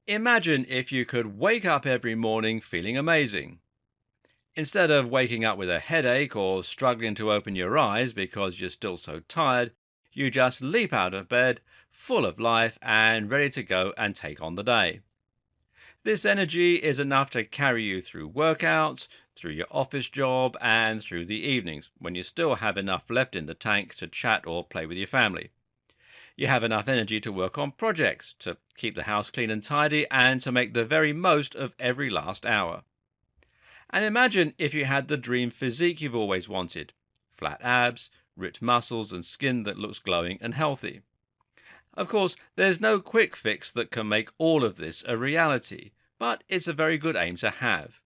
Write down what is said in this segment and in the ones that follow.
Imagine if you could wake up every morning feeling amazing. Instead of waking up with a headache or struggling to open your eyes because you're still so tired, you just leap out of bed, full of life and ready to go and take on the day. This energy is enough to carry you through workouts, through your office job, and through the evenings when you still have enough left in the tank to chat or play with your family. You have enough energy to work on projects, to keep the house clean and tidy, and to make the very most of every last hour. And imagine if you had the dream physique you've always wanted: flat abs, ripped muscles, and skin that looks glowing and healthy. Of course, there's no quick fix that can make all of this a reality, but it's a very good aim to have.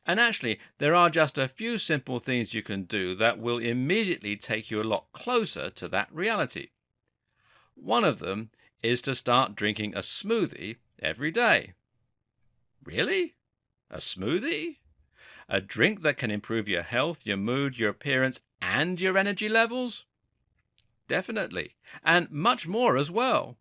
And actually, there are just a few simple things you can do that will immediately take you a lot closer to that reality. One of them is to start drinking a smoothie every day. Really? A smoothie? A drink that can improve your health, your mood, your appearance, and your energy levels? Definitely. And much more as well.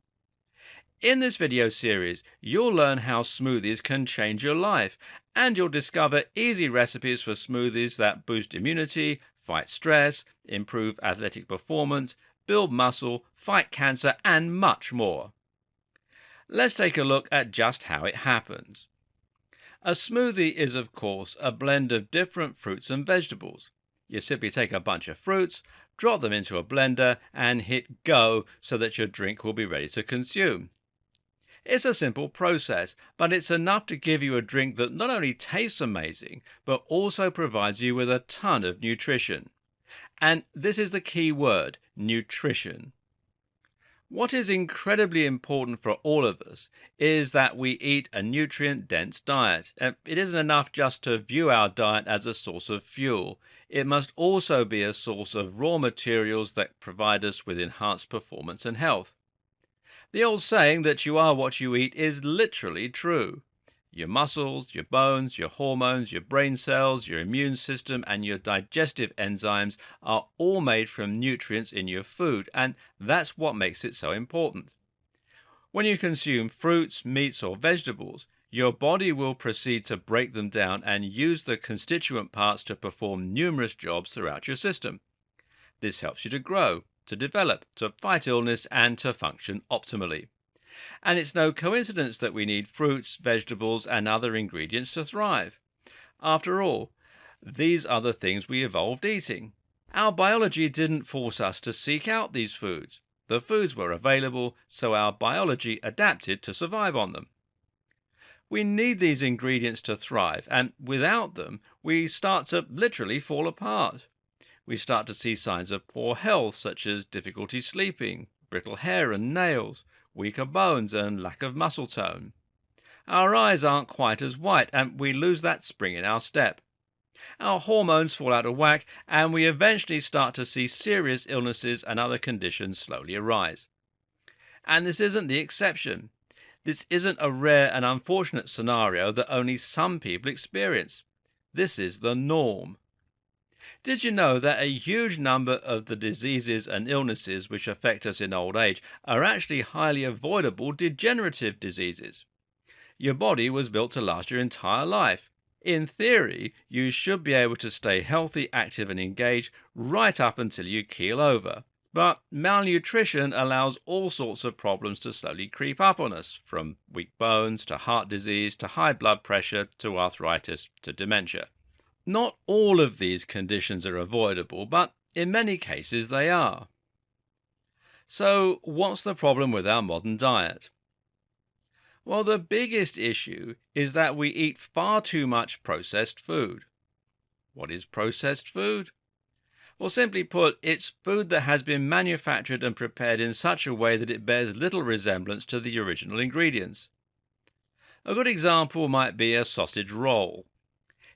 In this video series, you'll learn how smoothies can change your life, and you'll discover easy recipes for smoothies that boost immunity, fight stress, improve athletic performance, build muscle, fight cancer, and much more. Let's take a look at just how it happens. A smoothie is, of course, a blend of different fruits and vegetables. You simply take a bunch of fruits, drop them into a blender, and hit go so that your drink will be ready to consume. It's a simple process, but it's enough to give you a drink that not only tastes amazing, but also provides you with a ton of nutrition. And this is the key word: nutrition. What is incredibly important for all of us is that we eat a nutrient-dense diet. It isn't enough just to view our diet as a source of fuel. It must also be a source of raw materials that provide us with enhanced performance and health. The old saying that you are what you eat is literally true. Your muscles, your bones, your hormones, your brain cells, your immune system, and your digestive enzymes are all made from nutrients in your food, and that's what makes it so important. When you consume fruits, meats, or vegetables, your body will proceed to break them down and use the constituent parts to perform numerous jobs throughout your system. This helps you to grow, to develop, to fight illness, and to function optimally. And it's no coincidence that we need fruits, vegetables, and other ingredients to thrive. After all, these are the things we evolved eating. Our biology didn't force us to seek out these foods. The foods were available, so our biology adapted to survive on them. We need these ingredients to thrive, and without them, we start to literally fall apart. We start to see signs of poor health, such as difficulty sleeping, brittle hair and nails, weaker bones, and lack of muscle tone. Our eyes aren't quite as white, and we lose that spring in our step. Our hormones fall out of whack, and we eventually start to see serious illnesses and other conditions slowly arise. And this isn't the exception. This isn't a rare and unfortunate scenario that only some people experience. This is the norm. Did you know that a huge number of the diseases and illnesses which affect us in old age are actually highly avoidable degenerative diseases? Your body was built to last your entire life. In theory, you should be able to stay healthy, active, and engaged right up until you keel over. But malnutrition allows all sorts of problems to slowly creep up on us, from weak bones to heart disease to high blood pressure to arthritis to dementia. Not all of these conditions are avoidable, but in many cases they are. So, what's the problem with our modern diet? Well, the biggest issue is that we eat far too much processed food. What is processed food? Well, simply put, it's food that has been manufactured and prepared in such a way that it bears little resemblance to the original ingredients. A good example might be a sausage roll.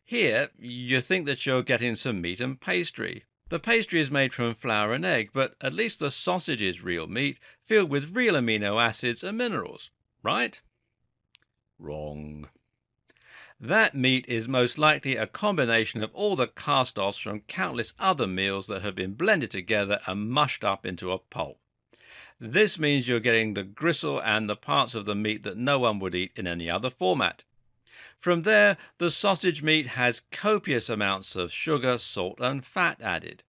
Here, you think that you're getting some meat and pastry. The pastry is made from flour and egg, but at least the sausage is real meat, filled with real amino acids and minerals, right? Wrong. That meat is most likely a combination of all the cast-offs from countless other meals that have been blended together and mushed up into a pulp. This means you're getting the gristle and the parts of the meat that no one would eat in any other format. From there, the sausage meat has copious amounts of sugar, salt, and fat added.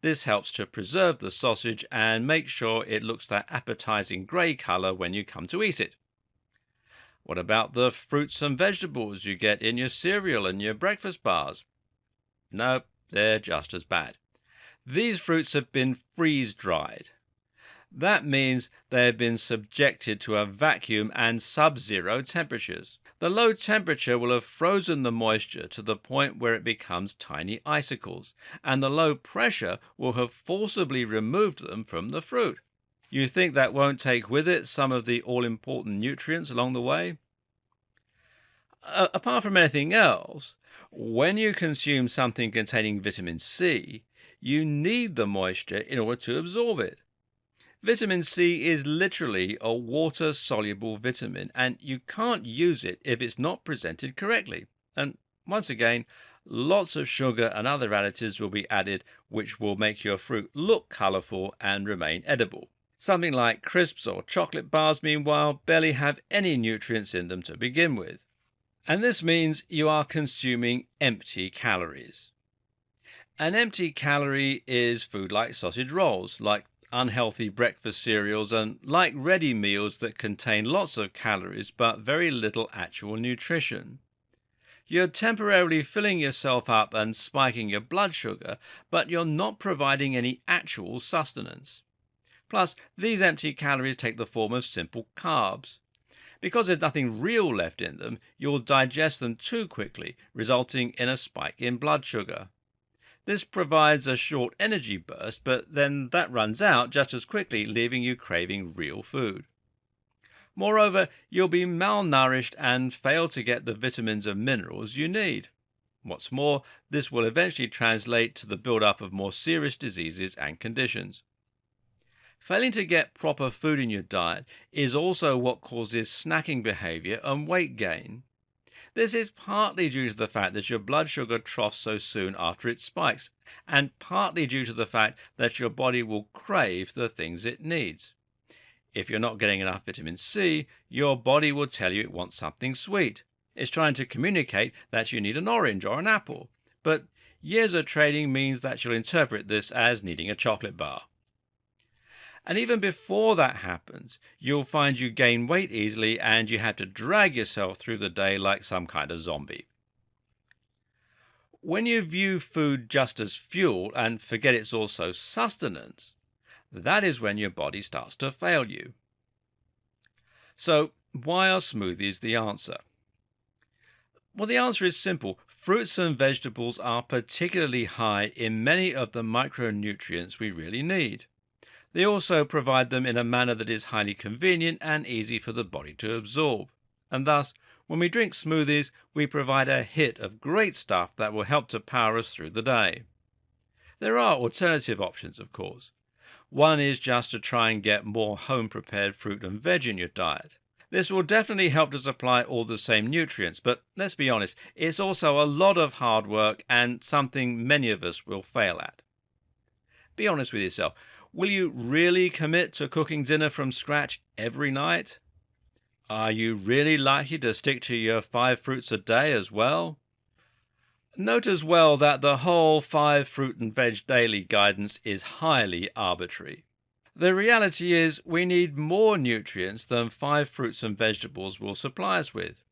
This helps to preserve the sausage and make sure it looks that appetizing grey colour when you come to eat it. What about the fruits and vegetables you get in your cereal and your breakfast bars? No, they're just as bad. These fruits have been freeze-dried. That means they have been subjected to a vacuum and sub-zero temperatures. The low temperature will have frozen the moisture to the point where it becomes tiny icicles, and the low pressure will have forcibly removed them from the fruit. You think that won't take with it some of the all-important nutrients along the way? Apart from anything else, when you consume something containing vitamin C, you need the moisture in order to absorb it. Vitamin C is literally a water-soluble vitamin, and you can't use it if it's not presented correctly. And once again, lots of sugar and other additives will be added, which will make your fruit look colourful and remain edible. Something like crisps or chocolate bars, meanwhile, barely have any nutrients in them to begin with. And this means you are consuming empty calories. An empty calorie is food like sausage rolls, like unhealthy breakfast cereals, and like ready meals that contain lots of calories but very little actual nutrition. You're temporarily filling yourself up and spiking your blood sugar, but you're not providing any actual sustenance. Plus, these empty calories take the form of simple carbs. Because there's nothing real left in them, you'll digest them too quickly, resulting in a spike in blood sugar. This provides a short energy burst, but then that runs out just as quickly, leaving you craving real food. Moreover, you'll be malnourished and fail to get the vitamins and minerals you need. What's more, this will eventually translate to the build-up of more serious diseases and conditions. Failing to get proper food in your diet is also what causes snacking behavior and weight gain. This is partly due to the fact that your blood sugar troughs so soon after it spikes, and partly due to the fact that your body will crave the things it needs. If you're not getting enough vitamin C, your body will tell you it wants something sweet. It's trying to communicate that you need an orange or an apple, but years of training means that you'll interpret this as needing a chocolate bar. And even before that happens, you'll find you gain weight easily and you have to drag yourself through the day like some kind of zombie. When you view food just as fuel and forget it's also sustenance, that is when your body starts to fail you. So, why are smoothies the answer? Well, the answer is simple. Fruits and vegetables are particularly high in many of the micronutrients we really need. They also provide them in a manner that is highly convenient and easy for the body to absorb. And thus, when we drink smoothies, we provide a hit of great stuff that will help to power us through the day. There are alternative options, of course. One is just to try and get more home-prepared fruit and veg in your diet. This will definitely help to supply all the same nutrients, but let's be honest, it's also a lot of hard work and something many of us will fail at. Be honest with yourself. Will you really commit to cooking dinner from scratch every night? Are you really likely to stick to your 5 fruits a day as well? Note as well that the whole 5 fruit and veg daily guidance is highly arbitrary. The reality is we need more nutrients than 5 fruits and vegetables will supply us with.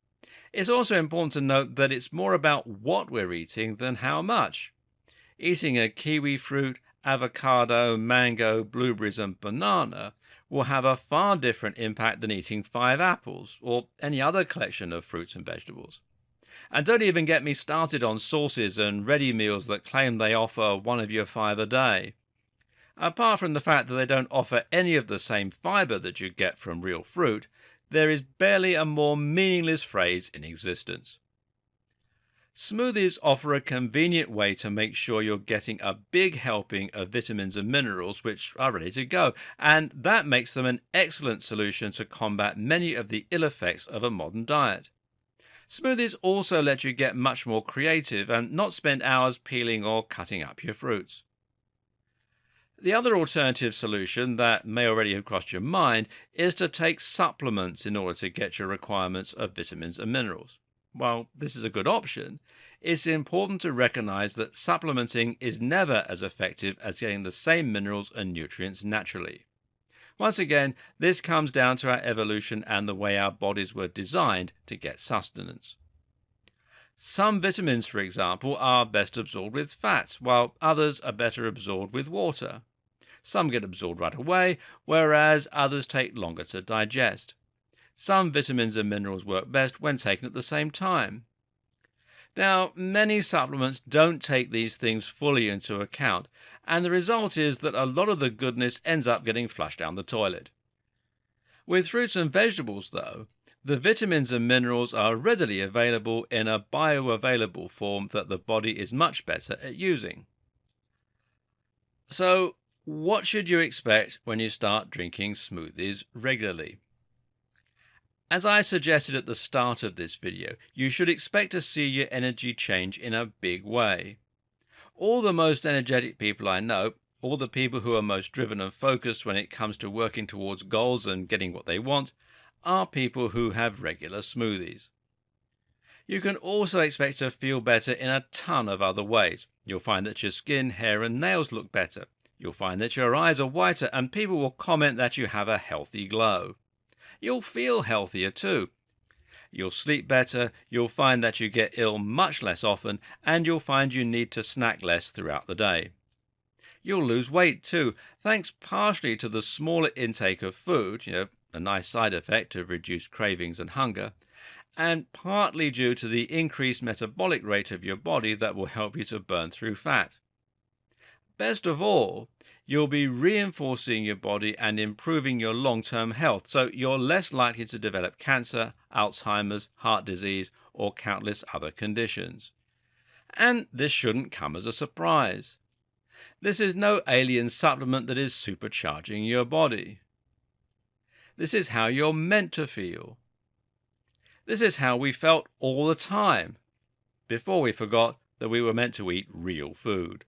It's also important to note that it's more about what we're eating than how much. Eating a kiwi fruit, avocado, mango, blueberries and banana will have a far different impact than eating 5 apples or any other collection of fruits and vegetables. And don't even get me started on sauces and ready meals that claim they offer one of your 5 a day. Apart from the fact that they don't offer any of the same fiber that you get from real fruit, there is barely a more meaningless phrase in existence. Smoothies offer a convenient way to make sure you're getting a big helping of vitamins and minerals which are ready to go, and that makes them an excellent solution to combat many of the ill effects of a modern diet. Smoothies also let you get much more creative and not spend hours peeling or cutting up your fruits. The other alternative solution that may already have crossed your mind is to take supplements in order to get your requirements of vitamins and minerals. While this is a good option, it's important to recognize that supplementing is never as effective as getting the same minerals and nutrients naturally. Once again, this comes down to our evolution and the way our bodies were designed to get sustenance. Some vitamins, for example, are best absorbed with fats, while others are better absorbed with water. Some get absorbed right away, whereas others take longer to digest. Some vitamins and minerals work best when taken at the same time. Now, many supplements don't take these things fully into account, and the result is that a lot of the goodness ends up getting flushed down the toilet. With fruits and vegetables, though, the vitamins and minerals are readily available in a bioavailable form that the body is much better at using. So, what should you expect when you start drinking smoothies regularly? As I suggested at the start of this video, you should expect to see your energy change in a big way. All the most energetic people I know, all the people who are most driven and focused when it comes to working towards goals and getting what they want, are people who have regular smoothies. You can also expect to feel better in a ton of other ways. You'll find that your skin, hair and nails look better. You'll find that your eyes are whiter and people will comment that you have a healthy glow. You'll feel healthier too. You'll sleep better, you'll find that you get ill much less often, and you'll find you need to snack less throughout the day. You'll lose weight too, thanks partially to the smaller intake of food, a nice side effect of reduced cravings and hunger, and partly due to the increased metabolic rate of your body that will help you to burn through fat. Best of all, you'll be reinforcing your body and improving your long-term health, so you're less likely to develop cancer, Alzheimer's, heart disease, or countless other conditions. And this shouldn't come as a surprise. This is no alien supplement that is supercharging your body. This is how you're meant to feel. This is how we felt all the time, before we forgot that we were meant to eat real food.